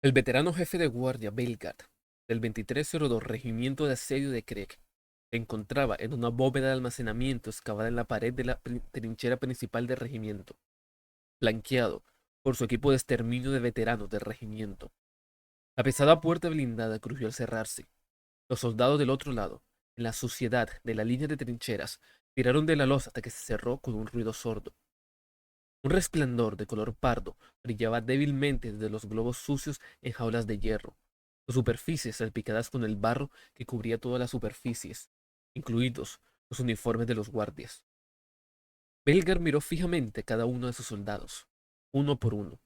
El veterano jefe de guardia Belgard, del 2302 Regimiento de Asedio de Krieg, se encontraba en una bóveda de almacenamiento excavada en la pared de la trinchera principal del regimiento, flanqueado por su equipo de exterminio de veteranos del regimiento. La pesada puerta blindada crujió al cerrarse. Los soldados del otro lado, en la suciedad de la línea de trincheras, tiraron de la losa hasta que se cerró con un ruido sordo. Un resplandor de color pardo brillaba débilmente desde los globos sucios en jaulas de hierro, sus superficies salpicadas con el barro que cubría todas las superficies, incluidos los uniformes de los guardias. Belgar miró fijamente a cada uno de sus soldados, uno por uno.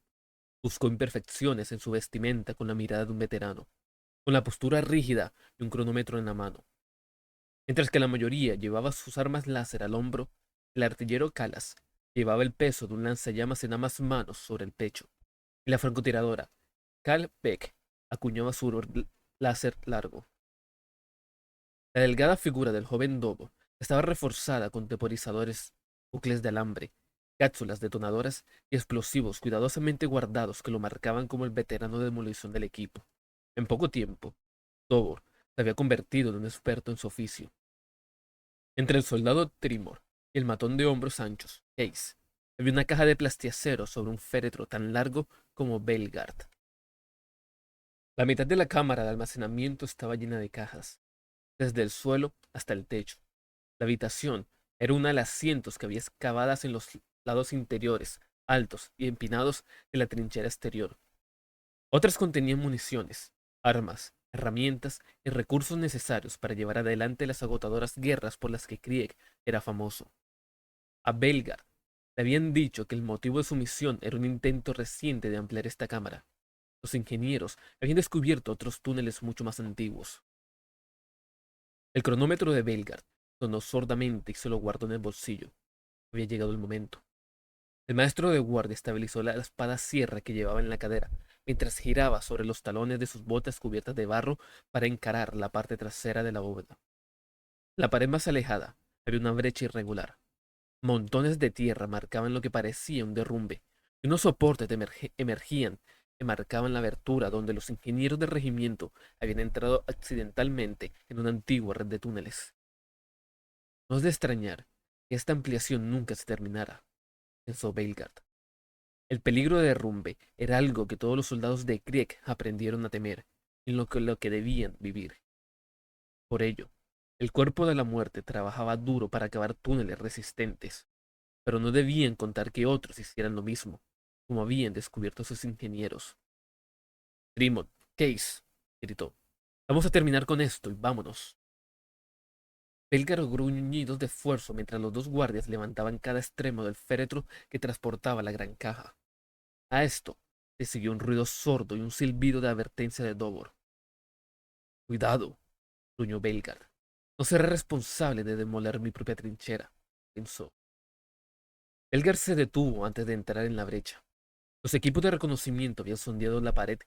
Buscó imperfecciones en su vestimenta con la mirada de un veterano, con la postura rígida y un cronómetro en la mano. Mientras que la mayoría llevaba sus armas láser al hombro, el artillero Calas llevaba el peso de un lanzallamas en ambas manos sobre el pecho, y la francotiradora Cal Beck acuñaba su láser largo. La delgada figura del joven Dogo estaba reforzada con temporizadores, bucles de alambre, cápsulas detonadoras y explosivos cuidadosamente guardados que lo marcaban como el veterano de demolición del equipo. En poco tiempo, Dobor se había convertido en un experto en su oficio. Entre el soldado Trimor y el matón de hombros anchos, Case, había una caja de plastiacero sobre un féretro tan largo como Belgard. La mitad de la cámara de almacenamiento estaba llena de cajas, desde el suelo hasta el techo. La habitación era una de las cientos que había excavadas en los lados interiores, altos y empinados de la trinchera exterior. Otras contenían municiones, armas, herramientas y recursos necesarios para llevar adelante las agotadoras guerras por las que Krieg era famoso. A Belgar le habían dicho que el motivo de su misión era un intento reciente de ampliar esta cámara. Los ingenieros habían descubierto otros túneles mucho más antiguos. El cronómetro de Belgard sonó sordamente y se lo guardó en el bolsillo. Había llegado el momento. El maestro de guardia estabilizó la espada sierra que llevaba en la cadera, mientras giraba sobre los talones de sus botas cubiertas de barro para encarar la parte trasera de la bóveda. La pared más alejada había una brecha irregular. Montones de tierra marcaban lo que parecía un derrumbe, y unos soportes emergían que marcaban la abertura donde los ingenieros del regimiento habían entrado accidentalmente en una antigua red de túneles. No es de extrañar que esta ampliación nunca se terminara, pensó Belgard. El peligro de derrumbe era algo que todos los soldados de Krieg aprendieron a temer, en lo que debían vivir. Por ello, el cuerpo de la muerte trabajaba duro para cavar túneles resistentes, pero no debían contar que otros hicieran lo mismo, como habían descubierto sus ingenieros. Tremont, Case, gritó. Vamos a terminar con esto y vámonos. Belgar gruñidos de esfuerzo mientras los dos guardias levantaban cada extremo del féretro que transportaba la gran caja. A esto le siguió un ruido sordo y un silbido de advertencia de Dobor. Cuidado, gruñó Belgar. No seré responsable de demoler mi propia trinchera, pensó. Belgar se detuvo antes de entrar en la brecha. Los equipos de reconocimiento habían sondeado la pared,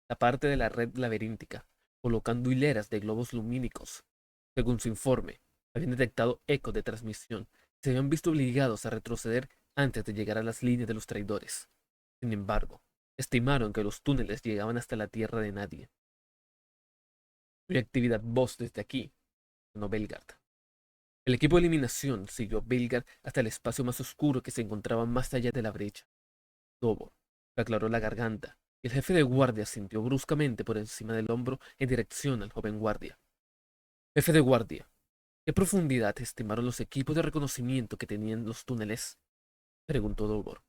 la parte de la red laberíntica, colocando hileras de globos lumínicos. Según su informe, habían detectado ecos de transmisión y se habían visto obligados a retroceder antes de llegar a las líneas de los traidores. Sin embargo, estimaron que los túneles llegaban hasta la tierra de nadie. No hay actividad voz desde aquí, no Belgard. El equipo de eliminación siguió a Belgard hasta el espacio más oscuro que se encontraba más allá de la brecha. Dobor se aclaró la garganta y el jefe de guardia sintió bruscamente por encima del hombro en dirección al joven guardia. Jefe de guardia, ¿qué profundidad estimaron los equipos de reconocimiento que tenían los túneles? Preguntó Dobor.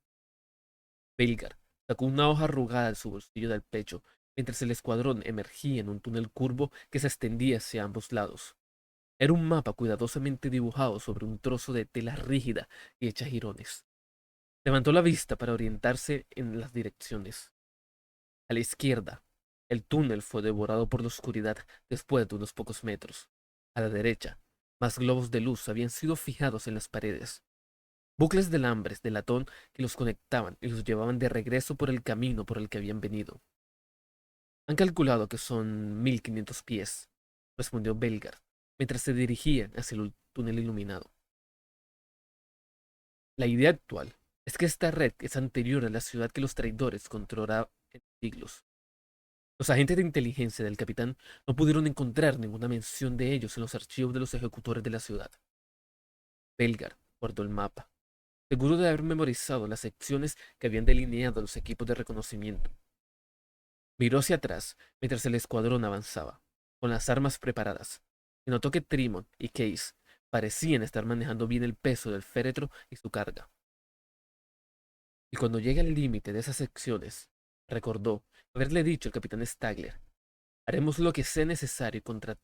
Belgar sacó una hoja arrugada de su bolsillo del pecho mientras el escuadrón emergía en un túnel curvo que se extendía hacia ambos lados. Era un mapa cuidadosamente dibujado sobre un trozo de tela rígida y hecha jirones. Levantó la vista para orientarse en las direcciones. A la izquierda, el túnel fue devorado por la oscuridad después de unos pocos metros. A la derecha, más globos de luz habían sido fijados en las paredes. Bucles de alambres de latón que los conectaban y los llevaban de regreso por el camino por el que habían venido. Han calculado que son 1500 pies, respondió Belgar, mientras se dirigían hacia el túnel iluminado. La idea actual es que esta red es anterior a la ciudad que los traidores controlaban en siglos. Los agentes de inteligencia del capitán no pudieron encontrar ninguna mención de ellos en los archivos de los ejecutores de la ciudad. Belgar guardó el mapa, seguro de haber memorizado las secciones que habían delineado los equipos de reconocimiento. Miró hacia atrás mientras el escuadrón avanzaba, con las armas preparadas, y notó que Trimon y Case parecían estar manejando bien el peso del féretro y su carga. Y cuando llegue al límite de esas secciones, recordó haberle dicho al capitán Stagler: haremos lo que sea necesario y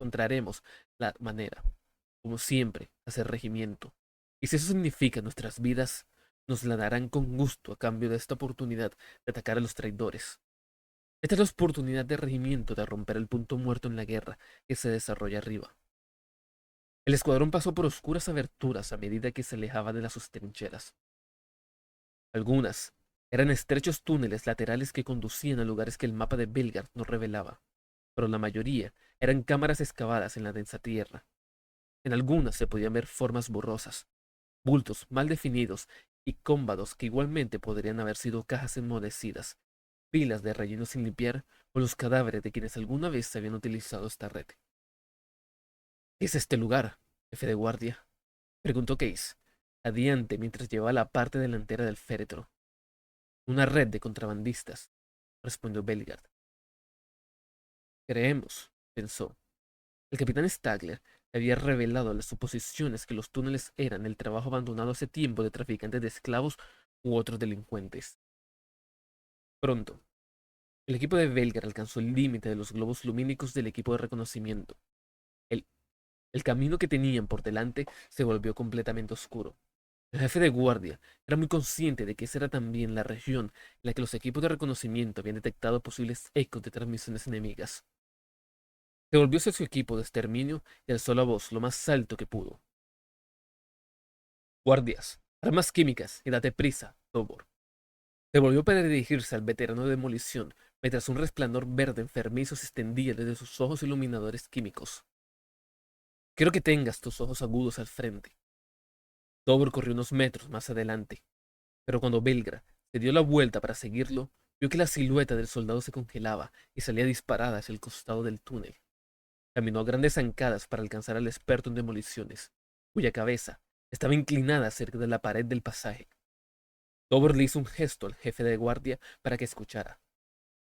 encontraremos la manera, como siempre, de hacer regimiento. Y si eso significa nuestras vidas, nos la darán con gusto a cambio de esta oportunidad de atacar a los traidores. Esta es la oportunidad de regimiento de romper el punto muerto en la guerra que se desarrolla arriba. El escuadrón pasó por oscuras aberturas a medida que se alejaba de las trincheras. Algunas eran estrechos túneles laterales que conducían a lugares que el mapa de Belgard no revelaba, pero la mayoría eran cámaras excavadas en la densa tierra. En algunas se podían ver formas borrosas, bultos mal definidos y cómbados que igualmente podrían haber sido cajas enmohecidas, pilas de relleno sin limpiar o los cadáveres de quienes alguna vez habían utilizado esta red. ¿Qué es este lugar, jefe de guardia?, preguntó Case, adiante mientras llevaba la parte delantera del féretro. Una red de contrabandistas, respondió Belgard. Creemos, pensó. El capitán Stagler había revelado las suposiciones que los túneles eran el trabajo abandonado hace tiempo de traficantes de esclavos u otros delincuentes. Pronto, el equipo de Belgar alcanzó el límite de los globos lumínicos del equipo de reconocimiento. El, el camino que tenían por delante se volvió completamente oscuro. El jefe de guardia era muy consciente de que esa era también la región en la que los equipos de reconocimiento habían detectado posibles ecos de transmisiones enemigas. Se volvió hacia su equipo de exterminio y alzó la voz lo más alto que pudo. Guardias, armas químicas y date prisa, Tobor. Se volvió para dirigirse al veterano de demolición, mientras un resplandor verde enfermizo se extendía desde sus ojos iluminadores químicos. Quiero que tengas tus ojos agudos al frente. Tobor corrió unos metros más adelante, pero cuando Belgra se dio la vuelta para seguirlo, vio que la silueta del soldado se congelaba y salía disparada hacia el costado del túnel. Caminó a grandes zancadas para alcanzar al experto en demoliciones, cuya cabeza estaba inclinada cerca de la pared del pasaje. Tobor le hizo un gesto al jefe de guardia para que escuchara.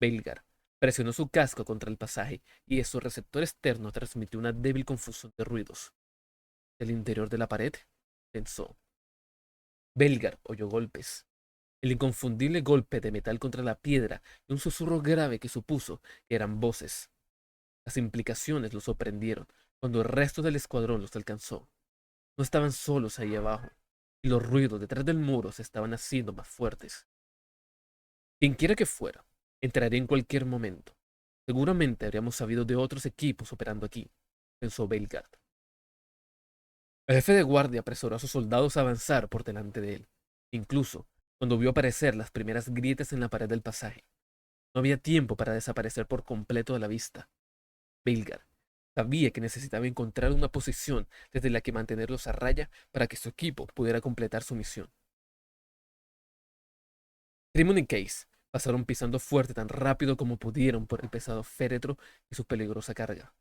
Belgar presionó su casco contra el pasaje y de su receptor externo transmitió una débil confusión de ruidos. ¿Del interior de la pared?, pensó. Belgar oyó golpes. El inconfundible golpe de metal contra la piedra y un susurro grave que supuso que eran voces. Las implicaciones lo sorprendieron cuando el resto del escuadrón los alcanzó. No estaban solos ahí abajo, y los ruidos detrás del muro se estaban haciendo más fuertes. Quienquiera que fuera, entraría en cualquier momento. Seguramente habríamos sabido de otros equipos operando aquí, pensó Belgard. El jefe de guardia apresuró a sus soldados a avanzar por delante de él, incluso cuando vio aparecer las primeras grietas en la pared del pasaje. No había tiempo para desaparecer por completo de la vista. Belgard sabía que necesitaba encontrar una posición desde la que mantenerlos a raya para que su equipo pudiera completar su misión. Trimon y Case pasaron pisando fuerte tan rápido como pudieron por el pesado féretro y su peligrosa carga.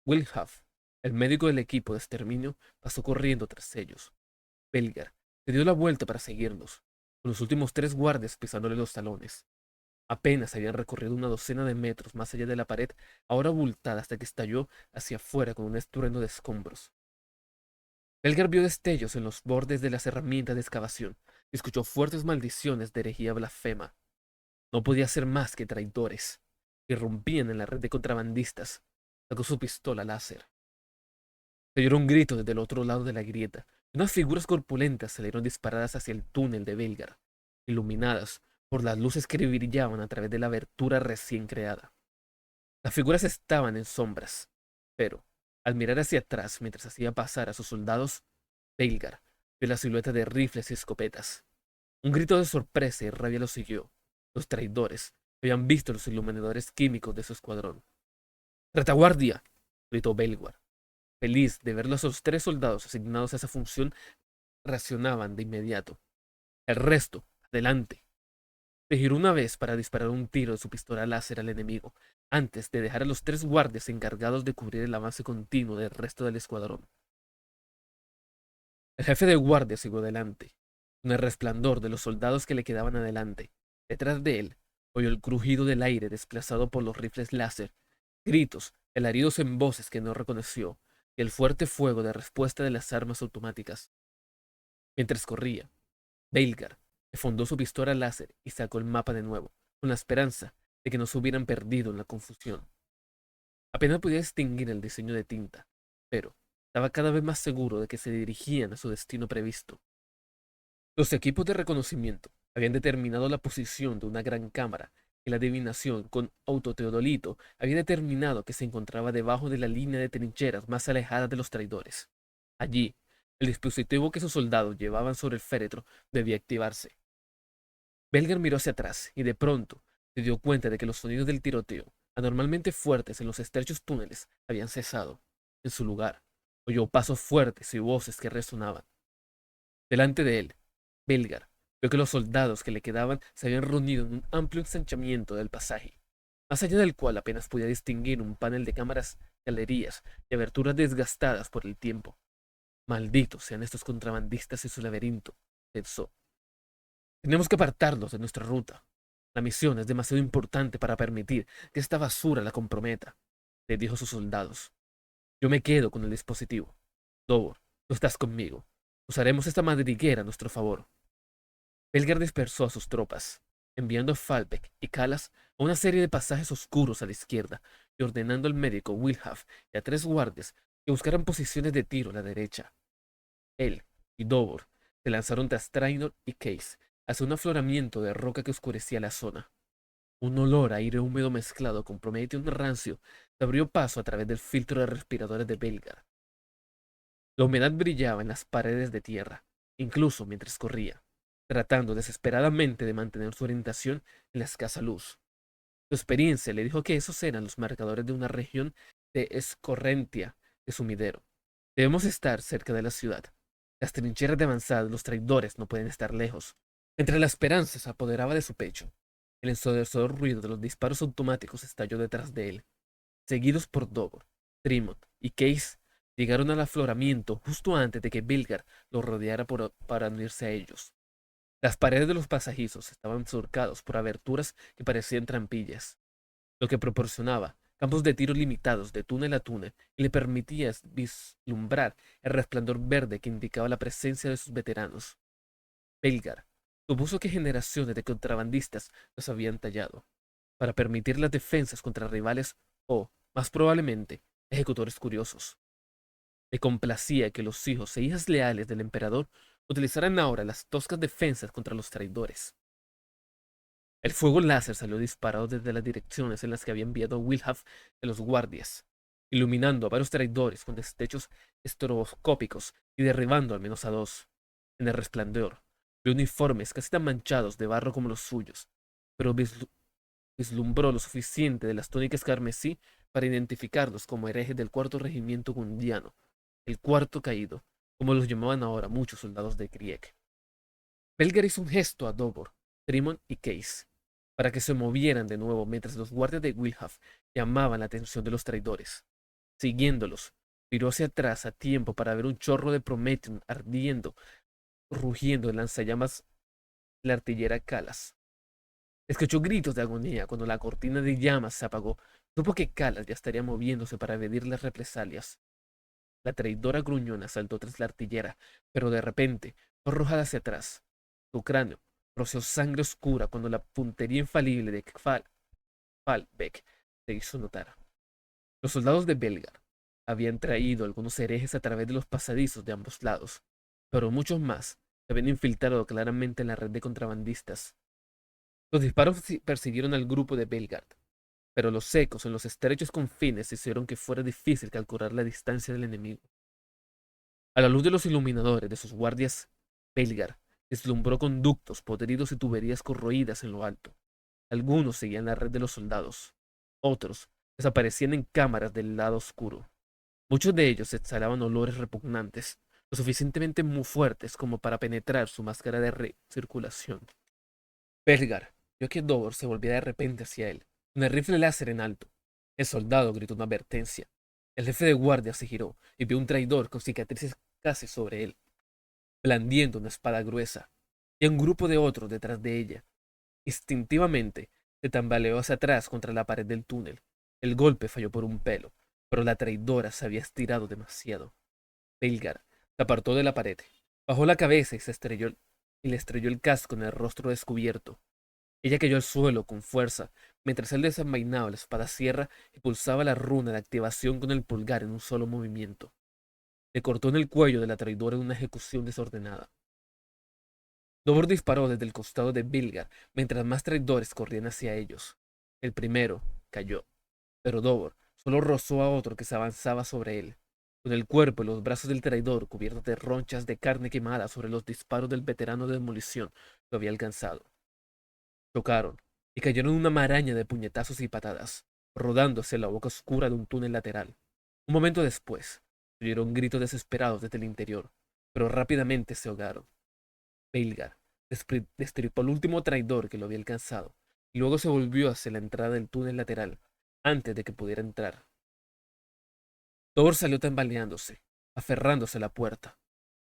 Will Huff, el médico del equipo de exterminio, pasó corriendo tras ellos. Belgar se dio la vuelta para seguirlos, con los últimos tres guardias pisándole los talones. Apenas habían recorrido una docena de metros más allá de la pared, ahora abultada hasta que estalló hacia afuera con un estruendo de escombros. Belgar vio destellos en los bordes de las herramientas de excavación y escuchó fuertes maldiciones de herejía blasfema. No podía ser más que traidores. Irrumpían en la red de contrabandistas. Sacó su pistola láser. Se oyó un grito desde el otro lado de la grieta, y unas figuras corpulentas salieron disparadas hacia el túnel de Belgar, iluminadas por las luces que brillaban a través de la abertura recién creada. Las figuras estaban en sombras, pero, al mirar hacia atrás mientras hacía pasar a sus soldados, Belgar vio la silueta de rifles y escopetas. Un grito de sorpresa y rabia lo siguió. Los traidores habían visto los iluminadores químicos de su escuadrón. ¡Retaguardia!, gritó Belgar, feliz de ver a los tres soldados asignados a esa función reaccionaban de inmediato. El resto, adelante. Se giró una vez para disparar un tiro de su pistola láser al enemigo, antes de dejar a los 3 guardias encargados de cubrir el avance continuo del resto del escuadrón. El jefe de guardia siguió delante, con el resplandor de los soldados que le quedaban adelante. Detrás de él, oyó el crujido del aire desplazado por los rifles láser, gritos, alaridos en voces que no reconoció, y el fuerte fuego de respuesta de las armas automáticas. Mientras corría, Veilgar fundó su pistola láser y sacó el mapa de nuevo, con la esperanza de que no se hubieran perdido en la confusión. Apenas podía distinguir el diseño de tinta, pero estaba cada vez más seguro de que se dirigían a su destino previsto. Los equipos de reconocimiento habían determinado la posición de una gran cámara y la adivinación con autoteodolito había determinado que se encontraba debajo de la línea de trincheras más alejada de los traidores. Allí, el dispositivo que sus soldados llevaban sobre el féretro debía activarse. Belger miró hacia atrás y de pronto se dio cuenta de que los sonidos del tiroteo, anormalmente fuertes en los estrechos túneles, habían cesado. En su lugar, oyó pasos fuertes y voces que resonaban. Delante de él, Belgar vio que los soldados que le quedaban se habían reunido en un amplio ensanchamiento del pasaje, más allá del cual apenas podía distinguir un panel de cámaras, galerías y aberturas desgastadas por el tiempo. Malditos sean estos contrabandistas y su laberinto, pensó. Tenemos que apartarlos de nuestra ruta. La misión es demasiado importante para permitir que esta basura la comprometa, le dijo a sus soldados. Yo me quedo con el dispositivo. Dobor, tú estás conmigo. Usaremos esta madriguera a nuestro favor. Belgar dispersó a sus tropas, enviando a Falbeck y Calas a una serie de pasajes oscuros a la izquierda y ordenando al médico Wilhaf y a 3 guardias que buscaran posiciones de tiro a la derecha. Él y Dobor se lanzaron tras Trainor y Case hacia un afloramiento de roca que oscurecía la zona. Un olor a aire húmedo mezclado con Prometheum rancio se abrió paso a través del filtro de respiradores de Belgar. La humedad brillaba en las paredes de tierra, incluso mientras corría, tratando desesperadamente de mantener su orientación en la escasa luz. Su experiencia le dijo que esos eran los marcadores de una región de escorrentia de sumidero. Debemos estar cerca de la ciudad. Las trincheras de avanzada de los traidores no pueden estar lejos. Entre la esperanza se apoderaba de su pecho. El ensordecedor ruido de los disparos automáticos estalló detrás de él. Seguidos por Dobor, Trimont y Case, llegaron al afloramiento justo antes de que Bilgar los rodeara para unirse a ellos. Las paredes de los pasajizos estaban surcados por aberturas que parecían trampillas, lo que proporcionaba campos de tiro limitados de túnel a túnel y le permitía vislumbrar el resplandor verde que indicaba la presencia de sus veteranos. Belgar supuso que generaciones de contrabandistas los habían tallado, para permitir las defensas contra rivales o, más probablemente, ejecutores curiosos. Le complacía que los hijos e hijas leales del emperador utilizaran ahora las toscas defensas contra los traidores. El fuego láser salió disparado desde las direcciones en las que había enviado Wilhaf de los guardias, iluminando a varios traidores con destellos estroboscópicos y derribando al menos a 2. En el resplandor, vio uniformes casi tan manchados de barro como los suyos, pero vislumbró lo suficiente de las túnicas carmesí para identificarlos como herejes del 4º regimiento gundiano, el cuarto caído, como los llamaban ahora muchos soldados de Krieg. Belgar hizo un gesto a Dobor, Trimon y Case, para que se movieran de nuevo mientras los guardias de Wilhaf llamaban la atención de los traidores. Siguiéndolos, miró hacia atrás a tiempo para ver un chorro de Prometheum ardiendo, rugiendo en lanzallamas la artillera Calas. Escuchó gritos de agonía cuando la cortina de llamas se apagó. Supo que Calas ya estaría moviéndose para evadir las represalias. La traidora gruñona saltó tras la artillera, pero de repente fue arrojada hacia atrás. Su cráneo roció sangre oscura cuando la puntería infalible de Falbeck se hizo notar. Los soldados de Belgar habían traído algunos herejes a través de los pasadizos de ambos lados, pero muchos más se habían infiltrado claramente en la red de contrabandistas. Los disparos persiguieron al grupo de Belgard, pero los ecos en los estrechos confines hicieron que fuera difícil calcular la distancia del enemigo. A la luz de los iluminadores de sus guardias, Belgar deslumbró conductos podridos y tuberías corroídas en lo alto. Algunos seguían la red de los soldados, otros desaparecían en cámaras del lado oscuro. Muchos de ellos exhalaban olores repugnantes, lo suficientemente muy fuertes como para penetrar su máscara de recirculación. Belgar Vio que Dobor se volvía de repente hacia él, con el rifle láser en alto. El soldado gritó una advertencia. El jefe de guardia se giró y vio un traidor con cicatrices casi sobre él, blandiendo una espada gruesa, y un grupo de otros detrás de ella. Instintivamente, se tambaleó hacia atrás contra la pared del túnel. El golpe falló por un pelo, pero la traidora se había estirado demasiado. Belgar se apartó de la pared, bajó la cabeza y le estrelló el casco en el rostro descubierto. Ella cayó al suelo con fuerza, mientras él desenvainaba la espada sierra y pulsaba la runa de activación con el pulgar en un solo movimiento. Le cortó en el cuello de la traidora en una ejecución desordenada. Dobor disparó desde el costado de Bilgar, mientras más traidores corrían hacia ellos. El primero cayó, pero Dobor solo rozó a otro que se avanzaba sobre él, con el cuerpo y los brazos del traidor cubiertos de ronchas de carne quemada sobre los disparos del veterano de demolición lo había alcanzado. Chocaron y cayeron en una maraña de puñetazos y patadas, rodando hacia la boca oscura de un túnel lateral. Un momento después, oyeron gritos desesperados desde el interior, pero rápidamente se ahogaron. Belgar destripó al último traidor que lo había alcanzado, y luego se volvió hacia la entrada del túnel lateral, antes de que pudiera entrar. Thor salió tambaleándose, aferrándose a la puerta.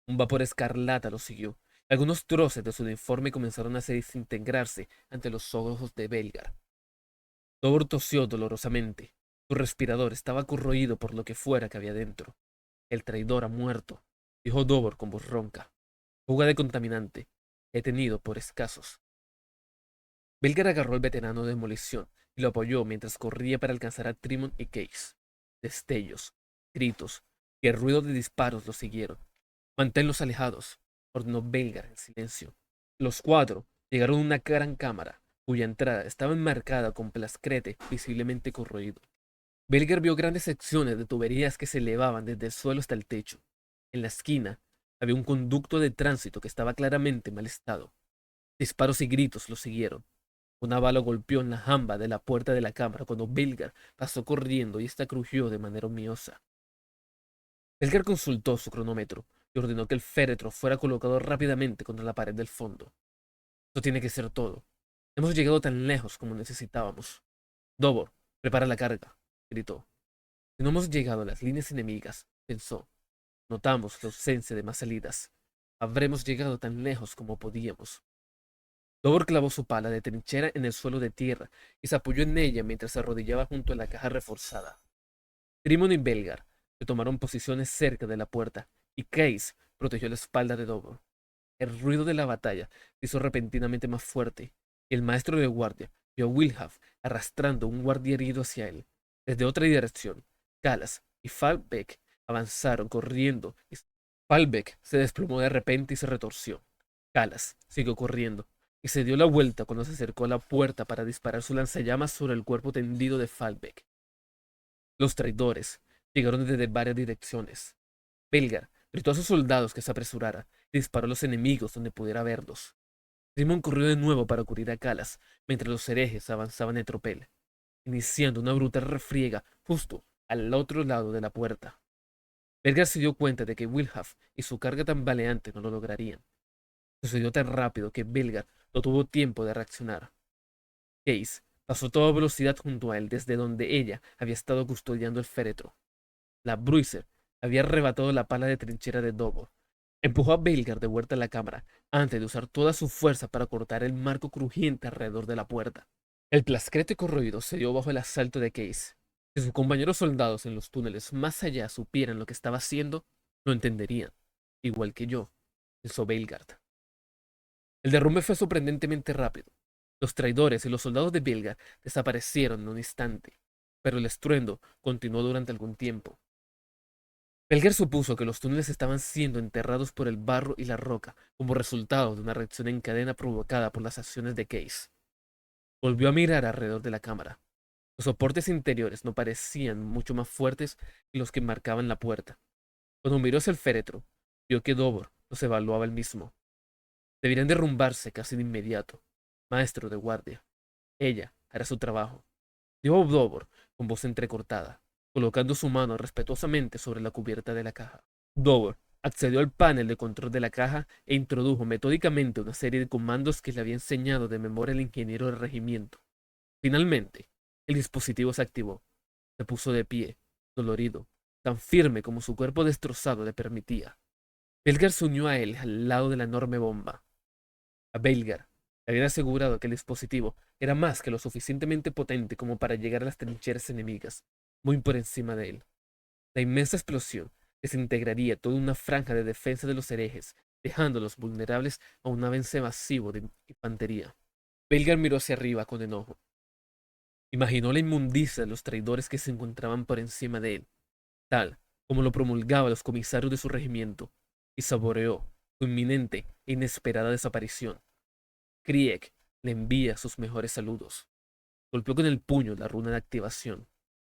Un vapor escarlata lo siguió. Algunos troces de su uniforme comenzaron a desintegrarse ante los ojos de Belgar. Thor tosió dolorosamente. Su respirador estaba corroído por lo que fuera que había dentro. El traidor ha muerto, dijo Dobor con voz ronca. Fuga de contaminante. He tenido por escasos. Belgar agarró al veterano de demolición y lo apoyó mientras corría para alcanzar a Trimon y Case. Destellos, gritos y el ruido de disparos lo siguieron. Manténlos alejados, ordenó Belgar en silencio. Los cuatro llegaron a una gran cámara, cuya entrada estaba enmarcada con plascrete visiblemente corroído. Belgar vio grandes secciones de tuberías que se elevaban desde el suelo hasta el techo. En la esquina había un conducto de tránsito que estaba claramente en mal estado. Disparos y gritos lo siguieron. Una bala golpeó en la jamba de la puerta de la cámara cuando Belgar pasó corriendo y ésta crujió de manera ominosa. Belgar consultó su cronómetro y ordenó que el féretro fuera colocado rápidamente contra la pared del fondo. Esto tiene que ser todo. Hemos llegado tan lejos como necesitábamos. Dobor, prepara la carga, gritó. Si no hemos llegado a las líneas enemigas, pensó. Notamos la ausencia de más salidas. Habremos llegado tan lejos como podíamos. Dobor clavó su pala de trinchera en el suelo de tierra y se apoyó en ella mientras se arrodillaba junto a la caja reforzada. Trimon y Belgar se tomaron posiciones cerca de la puerta y Case protegió la espalda de Dobor. El ruido de la batalla se hizo repentinamente más fuerte y el maestro de guardia vio a Wilhaf arrastrando un guardia herido hacia él. Desde otra dirección, Calas y Falbeck avanzaron corriendo y Falbeck se desplomó de repente y se retorció. Calas siguió corriendo y se dio la vuelta cuando se acercó a la puerta para disparar su lanzallamas sobre el cuerpo tendido de Falbeck. Los traidores llegaron desde varias direcciones. Belgar gritó a sus soldados que se apresurara y disparó a los enemigos donde pudiera verlos. Simon corrió de nuevo para cubrir a Calas mientras los herejes avanzaban en tropel, iniciando una brutal refriega justo al otro lado de la puerta. Belgar se dio cuenta de que Wilhaf y su carga tambaleante no lo lograrían. Sucedió tan rápido que Belgar no tuvo tiempo de reaccionar. Case pasó a toda velocidad junto a él desde donde ella había estado custodiando el féretro. La Bruiser había arrebatado la pala de trinchera de Dobor. Empujó a Belgar de vuelta a la cámara antes de usar toda su fuerza para cortar el marco crujiente alrededor de la puerta. El plascrete corroído se dio bajo el asalto de Case. Si sus compañeros soldados en los túneles más allá supieran lo que estaba haciendo, lo entenderían, igual que yo, pensó Belgard. El derrumbe fue sorprendentemente rápido. Los traidores y los soldados de Belgar desaparecieron en un instante, pero el estruendo continuó durante algún tiempo. Belger supuso que los túneles estaban siendo enterrados por el barro y la roca como resultado de una reacción en cadena provocada por las acciones de Case. Volvió a mirar alrededor de la cámara. Los soportes interiores no parecían mucho más fuertes que los que marcaban la puerta. Cuando miró hacia el féretro, vio que Dobor los evaluaba el mismo. Deberían derrumbarse casi de inmediato. Maestro de guardia. Ella hará su trabajo, dijo Dobor con voz entrecortada, colocando su mano respetuosamente sobre la cubierta de la caja. Dobor Accedió al panel de control de la caja e introdujo metódicamente una serie de comandos que le había enseñado de memoria el ingeniero del regimiento. Finalmente, el dispositivo se activó. Se puso de pie, dolorido, tan firme como su cuerpo destrozado le permitía. Belgar se unió a él al lado de la enorme bomba. A Belgar le habían asegurado que el dispositivo era más que lo suficientemente potente como para llegar a las trincheras enemigas, muy por encima de él. La inmensa explosión desintegraría toda una franja de defensa de los herejes, dejándolos vulnerables a un avance masivo de infantería. Belgar miró hacia arriba con enojo. Imaginó la inmundicia de los traidores que se encontraban por encima de él, tal como lo promulgaban los comisarios de su regimiento, y saboreó su inminente e inesperada desaparición. Krieg le envía sus mejores saludos. Golpeó con el puño la runa de activación.